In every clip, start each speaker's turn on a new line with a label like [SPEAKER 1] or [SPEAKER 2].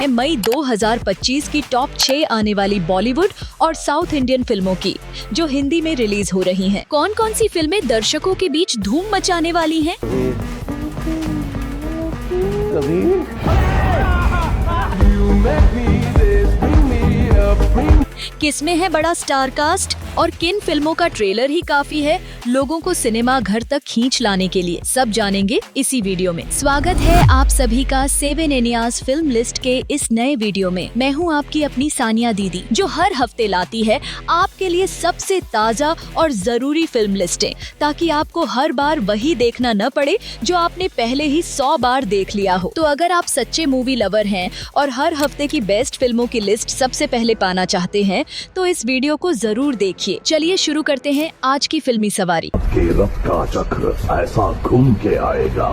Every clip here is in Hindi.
[SPEAKER 1] मई 2025 की टॉप 6 आने वाली बॉलीवुड और साउथ इंडियन फिल्मों की जो हिंदी में रिलीज हो रही हैं। कौन कौन सी फिल्में दर्शकों के बीच धूम मचाने वाली हैं? किसमें है बड़ा स्टार कास्ट और किन फिल्मों का ट्रेलर ही काफी है लोगों को सिनेमा घर तक खींच लाने के लिए, सब जानेंगे इसी वीडियो में। स्वागत है आप सभी का 7 एनियाज फिल्म लिस्ट के इस नए वीडियो में। मैं हूं आपकी अपनी सानिया दीदी, जो हर हफ्ते लाती है आपके लिए सबसे ताज़ा और जरूरी फिल्म लिस्टें, ताकि आपको हर बार वही देखना न पड़े जो आपने पहले ही 100 बार देख लिया हो। तो अगर आप सच्चे मूवी लवर हैं और हर हफ्ते की बेस्ट फिल्मों की लिस्ट सबसे पहले पाना चाहते हैं तो इस वीडियो को जरूर देखिए। चलिए शुरू करते हैं आज की फिल्मी सवारी।
[SPEAKER 2] के रथ का चक्र ऐसा घूम के आएगा,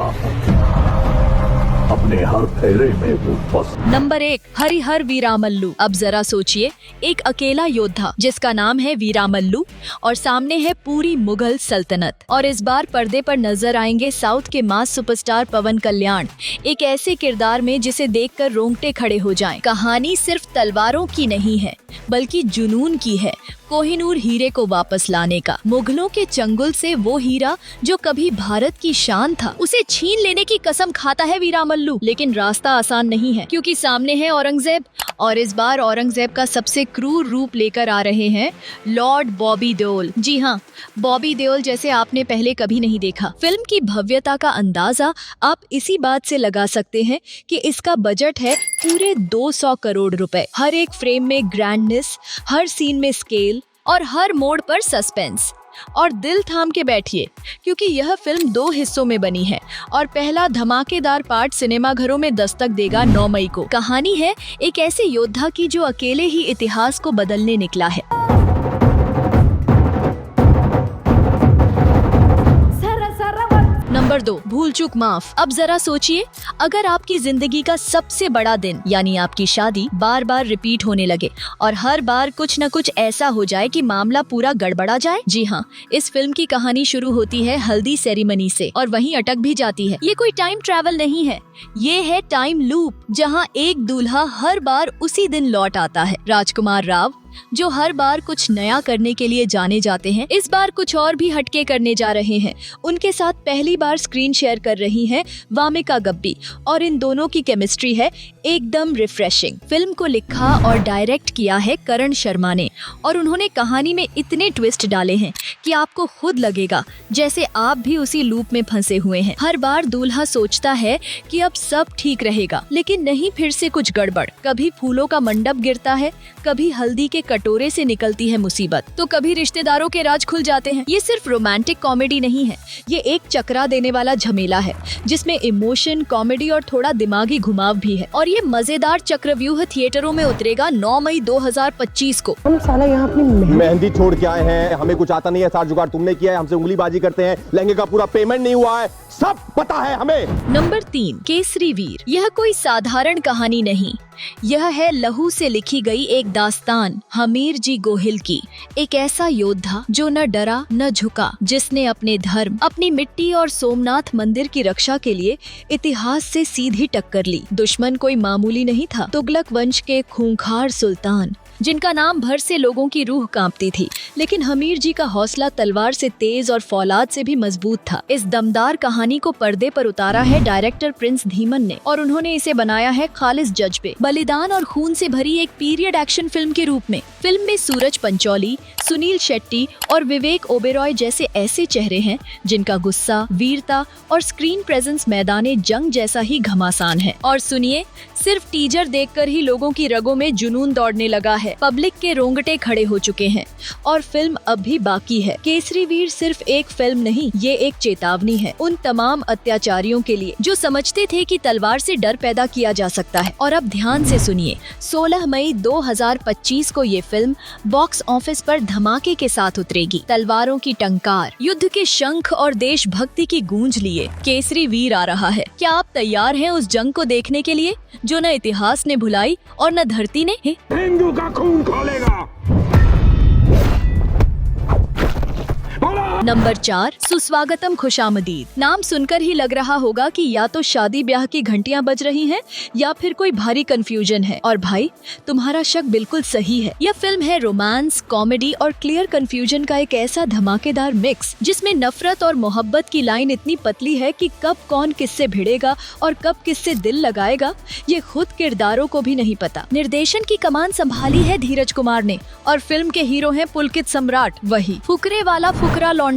[SPEAKER 2] अपने हर फेरे में वो बस।
[SPEAKER 1] नंबर 1, हरिहर वीरामल्लू। अब जरा सोचिए, एक अकेला योद्धा जिसका नाम है वीरामल्लू और सामने है पूरी मुगल सल्तनत। और इस बार पर्दे पर नजर आएंगे साउथ के मास सुपरस्टार पवन कल्याण, एक ऐसे किरदार में जिसे देखकर रोंगटे खड़े हो जाएं। कहानी सिर्फ तलवारों की नहीं है बल्कि जुनून की है, कोहिनूर हीरे को वापस लाने का। मुगलों के चंगुल से वो हीरा जो कभी भारत की शान था, उसे छीन लेने की कसम खाता है वीरामल्लू। लेकिन रास्ता आसान नहीं है, क्योंकि सामने है औरंगजेब, और इस बार औरंगजेब का सबसे क्रूर रूप लेकर आ रहे हैं लॉर्ड बॉबी देओल। जी हाँ, बॉबी देओल जैसे आपने पहले कभी नहीं देखा। फिल्म की भव्यता का अंदाजा आप इसी बात से लगा सकते हैं कि इसका बजट है पूरे 200 करोड़ रुपए। हर एक फ्रेम में ग्रैंडनेस, हर सीन में स्केल और हर मोड़ पर सस्पेंस। और दिल थाम के बैठिए, क्योंकि यह फिल्म 2 हिस्सों में बनी है और पहला धमाकेदार पार्ट सिनेमाघरों में दस्तक देगा 9 मई को। कहानी है एक ऐसे योद्धा की जो अकेले ही इतिहास को बदलने निकला है। नंबर 2, भूल चूक माफ। अब जरा सोचिए, अगर आपकी जिंदगी का सबसे बड़ा दिन यानी आपकी शादी बार बार रिपीट होने लगे और हर बार कुछ न कुछ ऐसा हो जाए कि मामला पूरा गड़बड़ा जाए। जी हाँ, इस फिल्म की कहानी शुरू होती है हल्दी सेरेमनी से और वहीं अटक भी जाती है। ये कोई टाइम ट्रैवल नहीं है, ये है टाइम लूप, जहाँ एक दूल्हा हर बार उसी दिन लौट आता है। राजकुमार राव जो हर बार कुछ नया करने के लिए जाने जाते हैं, इस बार कुछ और भी हटके करने जा रहे हैं। उनके साथ पहली बार स्क्रीन शेयर कर रही हैं वामिका गब्बी और इन दोनों की केमिस्ट्री है एकदम रिफ्रेशिंग। फिल्म को लिखा और डायरेक्ट किया है करण शर्मा ने और उन्होंने कहानी में इतने ट्विस्ट डाले हैं कि आपको खुद लगेगा जैसे आप भी उसी लूप में फंसे हुए हैं। हर बार दूल्हा सोचता है कि अब सब ठीक रहेगा, लेकिन नहीं, फिर से कुछ गड़बड़। कभी फूलों का मंडप गिरता है, कभी हल्दी के कटोरे से निकलती है मुसीबत, तो कभी रिश्तेदारों के राज खुल जाते हैं। ये सिर्फ रोमांटिक कॉमेडी नहीं है, ये एक चकरा देने वाला झमेला है जिसमें इमोशन, कॉमेडी और थोड़ा दिमागी घुमाव भी है। और ये मजेदार चक्रव्यूह थिएटरों में उतरेगा 9 मई 2025 को।
[SPEAKER 3] हम साला यहाँ अपनी
[SPEAKER 4] मेहंदी छोड़ के आए हैं, हमें कुछ आता नहीं है, सार जुगाड़ तुमने किया है, हमसे उंगलीबाजी करते हैं, लहंगे का पूरा पेमेंट नहीं हुआ है, सब पता है हमें।
[SPEAKER 1] नंबर 3, केसरी वीर। यह कोई साधारण कहानी नहीं, यह है लहू से लिखी गई एक दास्तान हमीर जी गोहिल की। एक ऐसा योद्धा जो न डरा न झुका, जिसने अपने धर्म, अपनी मिट्टी और सोमनाथ मंदिर की रक्षा के लिए इतिहास से सीधी टक्कर ली। दुश्मन कोई मामूली नहीं था, तुगलक वंश के खूंखार सुल्तान, जिनका नाम भर से लोगों की रूह कांपती थी। लेकिन हमीर जी का हौसला तलवार से तेज और फौलाद से भी मजबूत था। इस दमदार कहानी को पर्दे पर उतारा है डायरेक्टर प्रिंस धीमन ने और उन्होंने इसे बनाया है खालिस जज्बे, बलिदान और खून से भरी एक पीरियड एक्शन फिल्म के रूप में। फिल्म में सूरज पंचौली, सुनील शेट्टी और विवेक ओबेरॉय जैसे ऐसे चेहरे हैं जिनका गुस्सा, वीरता और स्क्रीन प्रेजेंस मैदाने जंग जैसा ही घमासान है। और सुनिए, सिर्फ टीजर देखकर ही लोगों की रगों में जुनून दौड़ने लगा है, पब्लिक के रोंगटे खड़े हो चुके हैं और फिल्म अब भी बाकी है। केसरी वीर सिर्फ एक फिल्म नहीं, ये एक चेतावनी है उन तमाम अत्याचारियों के लिए जो समझते थे कि तलवार से डर पैदा किया जा सकता है। और अब ध्यान से सुनिए, 16 मई 2025 को ये फिल्म बॉक्स ऑफिस पर धमाके के साथ उतरेगी। तलवारों की टंकार, युद्ध के शंख और देशभक्ति की गूंज लिए केसरी वीर आ रहा है। क्या आप तैयार हैं उस जंग को देखने के लिए जो न इतिहास ने भुलाई और न धरती ने?
[SPEAKER 2] हिंदू का खून खोलेगा। बोलो
[SPEAKER 1] नंबर 4, सुस्वागतम खुशामदीद। नाम सुनकर ही लग रहा होगा कि या तो शादी ब्याह की घंटियां बज रही हैं या फिर कोई भारी कंफ्यूजन है। और भाई, तुम्हारा शक बिल्कुल सही है। यह फिल्म है रोमांस, कॉमेडी और क्लियर कंफ्यूजन का एक ऐसा धमाकेदार मिक्स जिसमें नफरत और मोहब्बत की लाइन इतनी पतली है कि कब कौन किससे भिड़ेगा और कब किससे दिल लगाएगा ये खुद किरदारों को भी नहीं पता। निर्देशन की कमान संभाली है धीरज कुमार ने और फिल्म के हीरो हैं पुलकित सम्राट, वही फुकरे वाला फुकरा लौंडा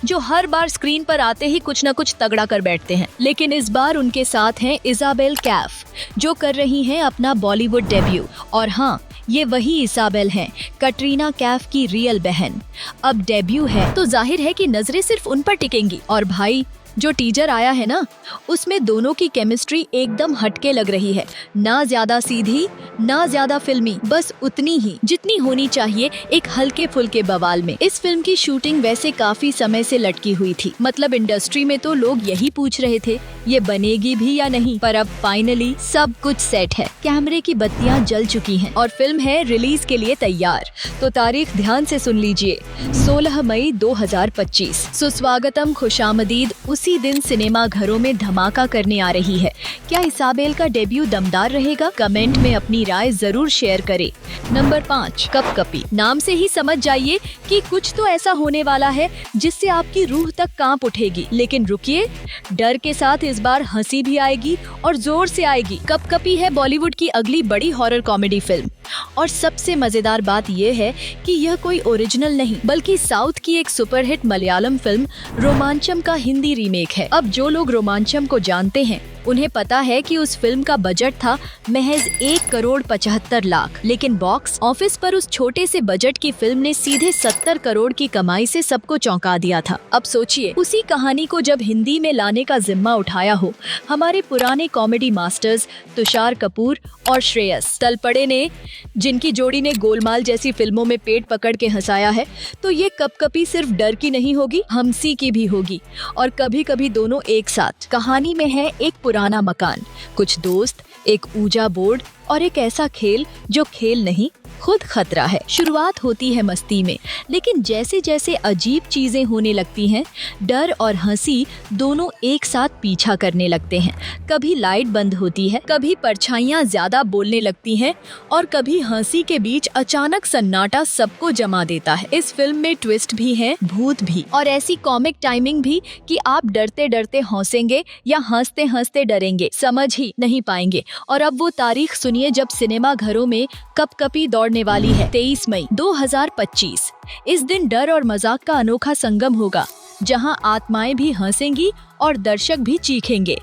[SPEAKER 1] जो हर बार स्क्रीन पर आते ही कुछ न कुछ तगड़ा कर बैठते हैं। लेकिन इस बार उनके साथ हैं इजाबेल कैफ, जो कर रही हैं अपना बॉलीवुड डेब्यू। और हाँ, ये वही इसाबेल हैं, कटरीना कैफ की रियल बहन। अब डेब्यू है तो जाहिर है कि नजरें सिर्फ उन पर टिकेंगी। और भाई, जो टीजर आया है ना, उसमें दोनों की केमिस्ट्री एकदम हटके लग रही है। ना ज्यादा सीधी, ना ज्यादा फिल्मी, बस उतनी ही जितनी होनी चाहिए एक हल्के फुल्के बवाल में। इस फिल्म की शूटिंग वैसे काफी समय से लटकी हुई थी। मतलब इंडस्ट्री में तो लोग यही पूछ रहे थे ये बनेगी भी या नहीं, पर अब फाइनली सब कुछ सेट है। कैमरे की बत्तियां जल चुकी हैं और फिल्म है रिलीज के लिए तैयार। तो तारीख ध्यान से सुन लीजिए, 16 मई 2025। सुस्वागतम खुशामदीद उसी दिन सिनेमा घरों में धमाका करने आ रही है। क्या इसाबेल का डेब्यू दमदार रहेगा? कमेंट में अपनी राय जरूर शेयर करें। नंबर 5, कपकपी। नाम से ही समझ जाइए कि कुछ तो ऐसा होने वाला है जिससे आपकी रूह तक कांप उठेगी। लेकिन रुकिए, डर के साथ इस बार हंसी भी आएगी और जोर से आएगी। कपकपी है बॉलीवुड की अगली बड़ी हॉरर कॉमेडी फिल्म। और सबसे मजेदार बात यह है कि यह कोई ओरिजिनल नहीं बल्कि साउथ की एक सुपरहिट मलयालम फिल्म रोमांचम का हिंदी रीमेक है। अब जो लोग रोमांचम को जानते हैं उन्हें पता है कि उस फिल्म का बजट था महज 1,75,00,000, लेकिन बॉक्स ऑफिस पर उस छोटे से बजट की फिल्म ने सीधे 70 करोड़ की कमाई से सबको चौंका दिया था। अब सोचिए, उसी कहानी को जब हिंदी में लाने का जिम्मा उठाया हो हमारे पुराने कॉमेडी मास्टर्स तुषार कपूर और श्रेयस तलपड़े ने, जिनकी जोड़ी ने गोलमाल जैसी फिल्मों में पेट पकड़ के हंसाया है, तो ये कपकपी सिर्फ डर की नहीं होगी, हंसी की भी होगी। और कभी कभी दोनों एक साथ। कहानी में है एक पुराना मकान, कुछ दोस्त, एक ऊजा बोर्ड और एक ऐसा खेल जो खेल नहीं खुद खतरा है। शुरुआत होती है मस्ती में, लेकिन जैसे जैसे अजीब चीजें होने लगती हैं, डर और हंसी दोनों एक साथ पीछा करने लगते हैं। कभी लाइट बंद होती है, कभी परछाइयां ज्यादा बोलने लगती हैं और कभी हंसी के बीच अचानक सन्नाटा सबको जमा देता है। इस फिल्म में ट्विस्ट भी है, भूत भी और ऐसी कॉमिक टाइमिंग भी कि आप डरते डरते हंसेंगे या हंसते हंसते डरेंगे, समझ ही नहीं पाएंगे। और अब वो तारीख सुनिए जब सिनेमा घरों में कपकपी दौड़ने वाली है, 23 मई 2025। इस दिन डर और मजाक का अनोखा संगम होगा, जहां आत्माएं भी हंसेंगी और दर्शक भी चीखेंगे।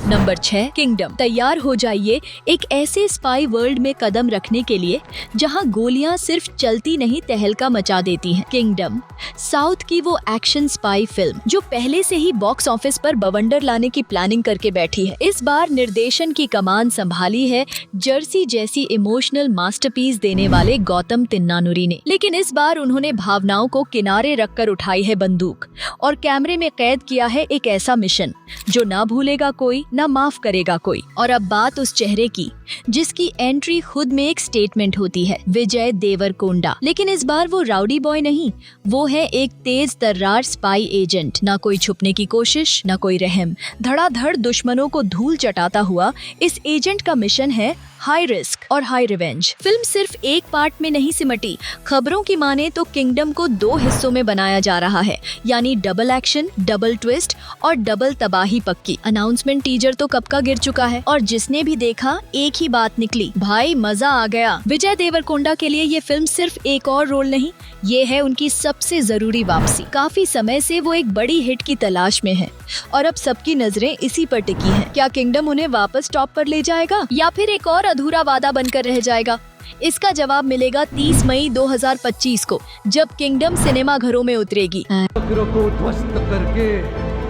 [SPEAKER 1] Number 6, kingdom. तैयार हो जाइए एक ऐसे स्पाई वर्ल्ड में कदम रखने के लिए जहां गोलियां सिर्फ चलती नहीं तहलका मचा देती हैं। किंगडम साउथ की वो एक्शन स्पाई फिल्म जो पहले से ही बॉक्स ऑफिस पर बवंडर लाने की प्लानिंग करके बैठी है। इस बार निर्देशन की कमान संभाली है जर्सी जैसी इमोशनल मास्टरपीस देने वाले गौतम तिन्नानुरी ने। लेकिन इस बार उन्होंने भावनाओं को किनारे रखकर उठाई है बंदूक और कैमरे में कैद किया है एक ऐसा मिशन जो ना भूलेगा कोई, ना माफ करेगा कोई। और अब बात उस चेहरे की जिसकी एंट्री खुद में एक स्टेटमेंट होती है, विजय देवरकोंडा। लेकिन इस बार वो राउडी बॉय नहीं, वो है एक तेज तर्रार स्पाई एजेंट। ना कोई छुपने की कोशिश, ना कोई रहम, धड़ाधड़ दुश्मनों को धूल चटाता हुआ इस एजेंट का मिशन है हाई रिस्क और हाई रिवेंज। फिल्म सिर्फ एक पार्ट में नहीं सिमटी। खबरों की माने तो किंगडम को 2 हिस्सों में बनाया जा रहा है, यानी डबल एक्शन, डबल ट्विस्ट और डबल तबाही पक्की। अनाउंसमेंट टीजर तो कब का गिर चुका है और जिसने भी देखा एक ही बात निकली, भाई मजा आ गया। विजय देवरकोंडा के लिए ये फिल्म सिर्फ एक और रोल नहीं, ये है उनकी सबसे जरूरी वापसी। काफी समय से वो एक बड़ी हिट की तलाश में है और अब सबकी नजरें इसी पर टिकी हैं। क्या किंगडम उन्हें वापस टॉप पर ले जाएगा या फिर एक और अधूरा वादा बनकर रह जाएगा? इसका जवाब मिलेगा 30 मई 2025 को, जब किंगडम सिनेमा घरों में उतरेगी।
[SPEAKER 3] चक्र को ध्वस्त करके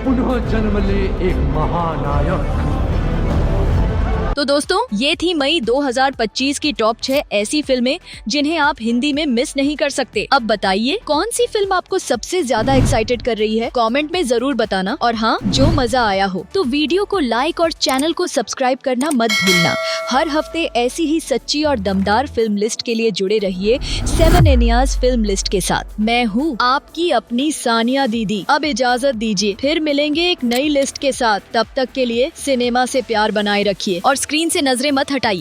[SPEAKER 3] पुनः जन्म ले एक महानायक।
[SPEAKER 1] तो दोस्तों ये थी मई 2025 की टॉप 6 ऐसी फिल्में जिन्हें आप हिंदी में मिस नहीं कर सकते। अब बताइए कौन सी फिल्म आपको सबसे ज्यादा एक्साइटेड कर रही है, कमेंट में जरूर बताना। और हाँ, जो मजा आया हो तो वीडियो को लाइक और चैनल को सब्सक्राइब करना मत भूलना। हर हफ्ते ऐसी ही सच्ची और दमदार फिल्म लिस्ट के लिए जुड़े रहिए 7 एनियाज फिल्म लिस्ट के साथ। मैं हूँ आपकी अपनी सानिया दीदी। अब इजाजत दीजिए, फिर मिलेंगे एक नई लिस्ट के साथ। तब तक के लिए सिनेमा से प्यार बनाए रखिए और स्क्रीन से नजरें मत हटाइए।